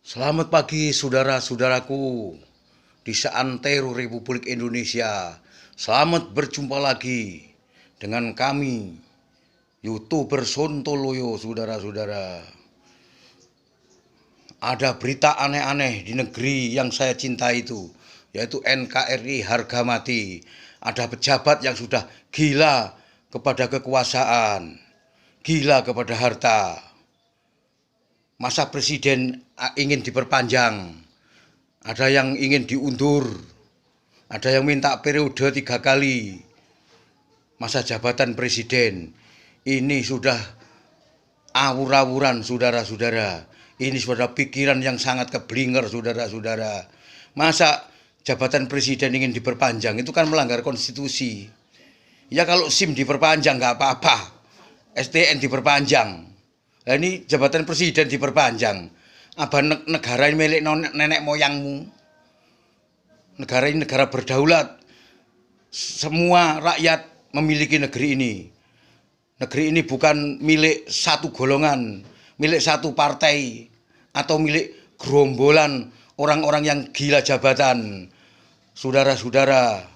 Selamat pagi saudara-saudaraku di seantero Republik Indonesia. Selamat berjumpa lagi dengan kami, YouTuber Sontoloyo, saudara-saudara. Ada berita aneh-aneh di negeri yang saya cintai itu, yaitu NKRI harga mati. Ada pejabat yang sudah gila kepada kekuasaan, gila kepada harta. Masa presiden ingin diperpanjang, ada yang ingin diundur, ada yang minta periode 3 kali masa jabatan presiden. Ini sudah awur-awuran, saudara-saudara. Ini sudah pikiran yang sangat keblinger, saudara-saudara. Masa jabatan presiden ingin diperpanjang, itu kan melanggar konstitusi. Ya kalau SIM diperpanjang nggak apa-apa, STN diperpanjang. Nah ini jabatan presiden diperpanjang. Apa negara ini milik nenek moyangmu? Negara ini negara berdaulat. Semua rakyat memiliki negeri ini. Negeri ini bukan milik satu golongan, milik satu partai, atau milik gerombolan orang-orang yang gila jabatan. Saudara-saudara,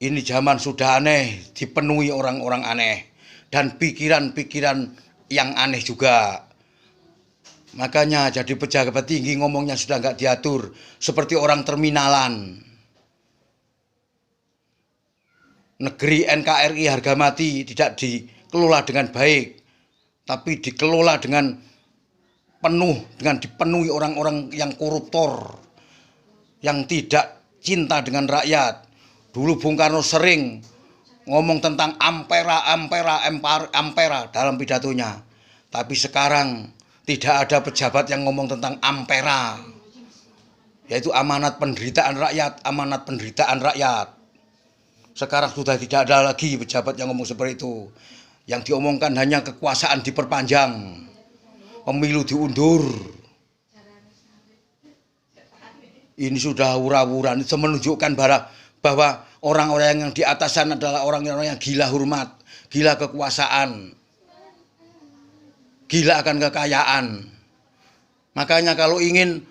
ini zaman sudah aneh, dipenuhi orang-orang aneh. Dan pikiran-pikiran yang aneh juga. Makanya jadi pejabat tinggi ngomongnya sudah nggak diatur, seperti orang terminalan. Negeri NKRI harga mati tidak dikelola dengan baik, tapi dikelola dengan dipenuhi orang-orang yang koruptor, yang tidak cinta dengan rakyat. Dulu Bung Karno sering ngomong tentang ampera dalam pidatonya. Tapi sekarang tidak ada pejabat yang ngomong tentang ampera, yaitu amanat penderitaan rakyat. Sekarang sudah tidak ada lagi pejabat yang ngomong seperti itu. Yang diomongkan hanya kekuasaan diperpanjang, pemilu diundur. Ini sudah awur-awuran. Itu menunjukkan bahwa orang-orang yang di atasan adalah orang-orang yang gila hormat, gila kekuasaan, gila akan kekayaan. Makanya kalau ingin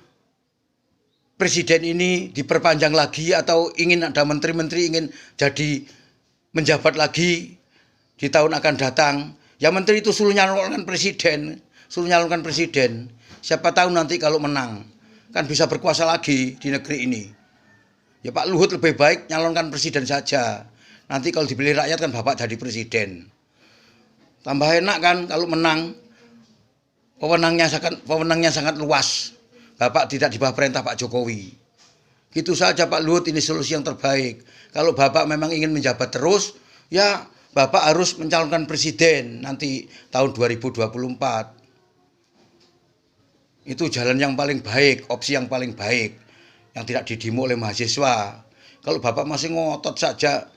presiden ini diperpanjang lagi, atau ingin ada menteri-menteri ingin jadi menjabat lagi di tahun akan datang, ya menteri itu suruh nyalonkan presiden, Siapa tahu nanti kalau menang kan bisa berkuasa lagi di negeri ini. Ya Pak Luhut lebih baik nyalonkan presiden saja. Nanti kalau dipilih rakyat kan Bapak jadi presiden. Tambah enak kan kalau menang. Pemenangnya sangat luas. Bapak tidak di bawah perintah Pak Jokowi. Gitu saja Pak Luhut, ini solusi yang terbaik. Kalau Bapak memang ingin menjabat terus, ya Bapak harus mencalonkan presiden nanti tahun 2024. Itu jalan yang paling baik, opsi yang paling baik, yang tidak didemo oleh mahasiswa. Kalau Bapak masih ngotot saja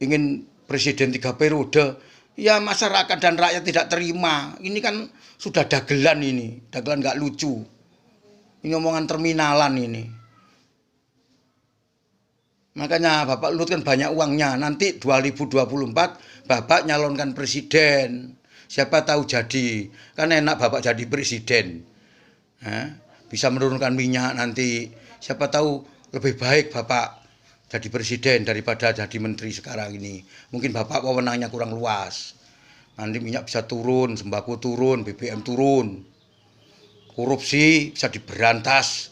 ingin presiden 3 periode, ya masyarakat dan rakyat tidak terima. Ini kan sudah dagelan nggak lucu. Ini omongan terminalan ini. Makanya Bapak Luhut kan banyak uangnya. Nanti 2024 Bapak nyalonkan presiden. Siapa tahu jadi. Kan enak Bapak jadi presiden. Bisa menurunkan minyak nanti. Siapa tahu lebih baik Bapak jadi presiden daripada jadi menteri sekarang ini. Mungkin Bapak wewenangnya kurang luas. Nanti minyak bisa turun, sembako turun, BBM turun. Korupsi bisa diberantas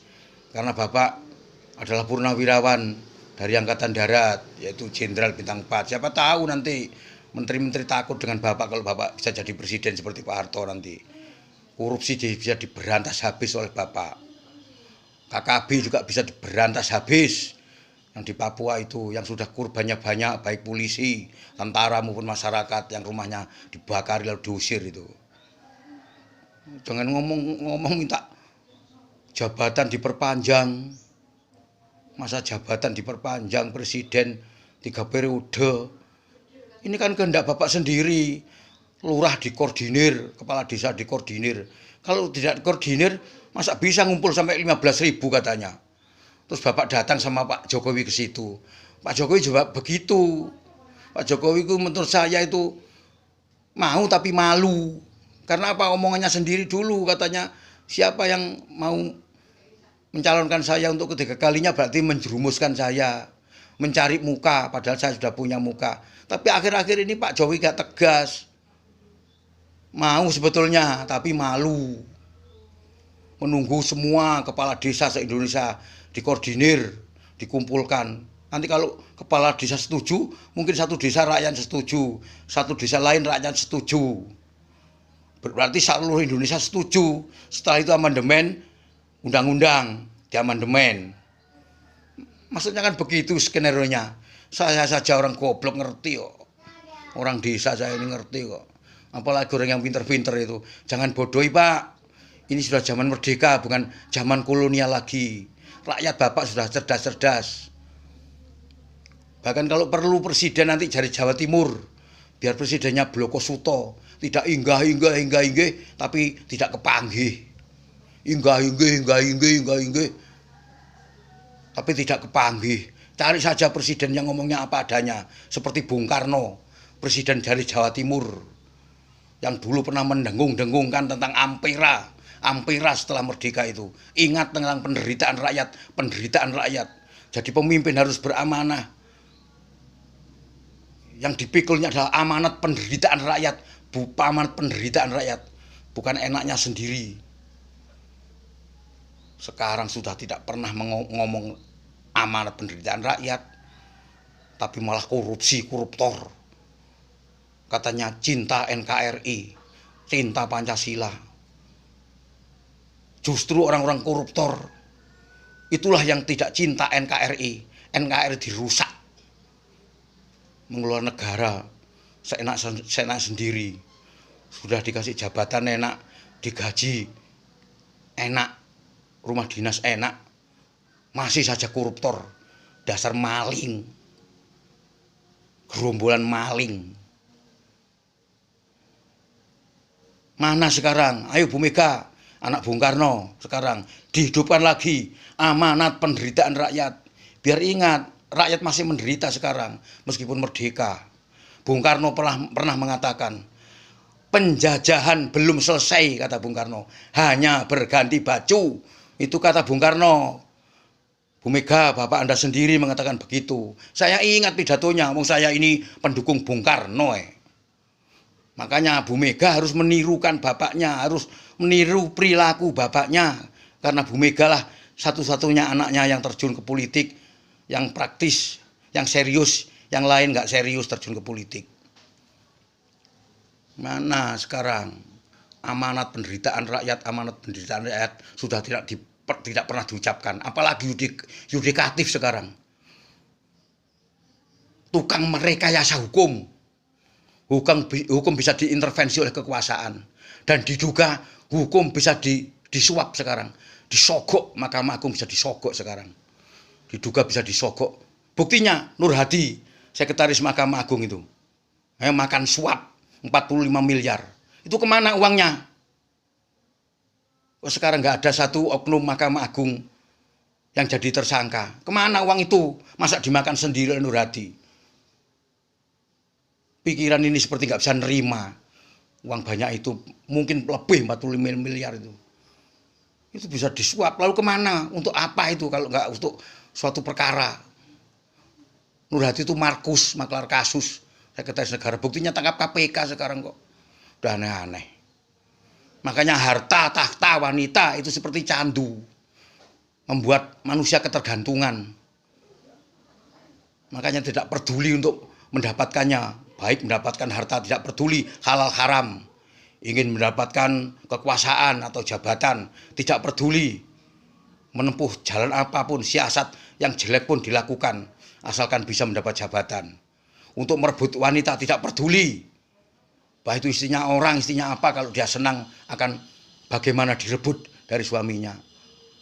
karena Bapak adalah purnawirawan dari Angkatan Darat, yaitu Jenderal Bintang 4. Siapa tahu nanti menteri-menteri takut dengan Bapak kalau Bapak bisa jadi presiden seperti Pak Harto nanti. Korupsi bisa diberantas habis oleh Bapak. KKB juga bisa diberantas habis. Yang di Papua itu, yang sudah korbannya banyak, baik polisi, tentara maupun masyarakat yang rumahnya dibakar lalu diusir itu. Jangan ngomong minta jabatan diperpanjang, masa jabatan diperpanjang, presiden 3 periode. Ini kan kehendak Bapak sendiri. Lurah dikoordinir, kepala desa dikoordinir. Kalau tidak dikoordinir, masa bisa ngumpul sampai 15.000 katanya. Terus Bapak datang sama Pak Jokowi ke situ. Pak Jokowi juga begitu. Pak Jokowi itu menurut saya itu mau tapi malu. Karena apa? Omongannya sendiri dulu katanya Siapa yang mau mencalonkan saya untuk ketiga kalinya berarti menjerumuskan saya, mencari muka, padahal saya sudah punya muka. Tapi akhir-akhir ini Pak Jokowi gak tegas. Mau sebetulnya, tapi malu. Menunggu semua kepala desa se-Indonesia dikoordinir, dikumpulkan. Nanti kalau kepala desa setuju, mungkin satu desa rakyat setuju, satu desa lain rakyat setuju. Berarti seluruh Indonesia setuju. Setelah itu amandemen undang-undang, diamandemen. Maksudnya kan begitu skenario-nya. Saya saja orang goblok ngerti kok. Orang desa saya ini ngerti kok. Apalagi orang yang pinter-pinter itu. Jangan bodohi Pak. Ini sudah zaman merdeka, bukan zaman kolonial lagi. Rakyat Bapak sudah cerdas-cerdas. Bahkan kalau perlu presiden nanti dari Jawa Timur. Biar presidennya Bloko Suto. Tidak inggah, tapi tidak kepanggih. Inggah, tapi tidak kepanggih. Cari saja presiden yang ngomongnya apa adanya. Seperti Bung Karno, presiden dari Jawa Timur. Yang dulu pernah mendengung-dengungkan tentang Ampera. Ampera setelah merdeka itu. Ingat tentang penderitaan rakyat. Jadi pemimpin harus beramanah. Yang dipikulnya adalah amanat penderitaan rakyat. Amanat penderitaan rakyat. Bukan enaknya sendiri. Sekarang sudah tidak pernah ngomong amanat penderitaan rakyat. Tapi malah koruptor. Katanya cinta NKRI. Cinta Pancasila. Justru orang-orang koruptor itulah yang tidak cinta NKRI. NKRI dirusak. Mengelola negara seenak sendiri. Sudah dikasih jabatan enak, digaji enak, rumah dinas enak. Masih saja koruptor. Dasar maling. Gerombolan maling. Mana sekarang? Ayo Bu Mega. Anak Bung Karno sekarang dihidupkan lagi amanat penderitaan rakyat. Biar ingat, rakyat masih menderita sekarang meskipun merdeka. Bung Karno pernah mengatakan, penjajahan belum selesai, kata Bung Karno. Hanya berganti baju. Itu kata Bung Karno. Bu Mega, Bapak Anda sendiri mengatakan begitu. Saya ingat pidatonya, saya ini pendukung Bung Karno. Makanya Bu Mega harus menirukan bapaknya, harus meniru perilaku bapaknya. Karena Bu Mega lah satu-satunya anaknya yang terjun ke politik, yang praktis, yang serius, yang lain nggak serius terjun ke politik. Mana sekarang amanat penderitaan rakyat sudah tidak pernah diucapkan, apalagi yudikatif sekarang. Tukang merekayasa hukum. Hukum bisa diintervensi oleh kekuasaan. Dan diduga hukum bisa disuap sekarang. Disogok, Mahkamah Agung bisa disogok sekarang. Diduga bisa disogok. Buktinya Nur Hadi, sekretaris Mahkamah Agung itu. Makan suap 45 miliar. Itu kemana uangnya? Kok sekarang nggak ada satu oknum Mahkamah Agung yang jadi tersangka. Kemana uang itu? Masa dimakan sendiri oleh Nur Hadi? Pikiran ini seperti nggak bisa nerima. Uang banyak itu mungkin lebih 45 miliar itu. Itu bisa disuap. Lalu kemana? Untuk apa itu kalau nggak untuk suatu perkara? Nur Hadi itu Markus, maklar kasus. Sekretaris Negara. Buktinya tangkap KPK sekarang kok. Udah aneh-aneh. Makanya harta, tahta, wanita itu seperti candu. Membuat manusia ketergantungan. Makanya tidak peduli untuk mendapatkannya. Baik mendapatkan harta, tidak peduli halal haram. Ingin mendapatkan kekuasaan atau jabatan, tidak peduli. Menempuh jalan apapun, siasat yang jelek pun dilakukan. Asalkan bisa mendapat jabatan. Untuk merebut wanita tidak peduli. Baik itu istrinya orang, istrinya apa, kalau dia senang akan bagaimana direbut dari suaminya.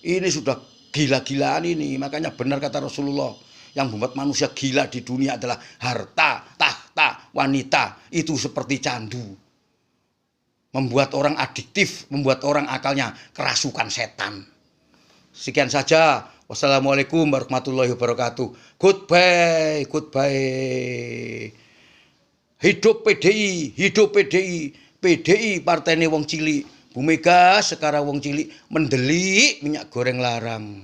Ini sudah gila-gilaan ini. Makanya benar kata Rasulullah. Yang membuat manusia gila di dunia adalah harta, tahta, wanita. Itu seperti candu. Membuat orang adiktif, membuat orang akalnya kerasukan setan. Sekian saja. Wassalamualaikum warahmatullahi wabarakatuh. Goodbye. Hidup PDI. PDI partainya wong cilik. Bu Mega sekarang wong cilik mendelik minyak goreng larang.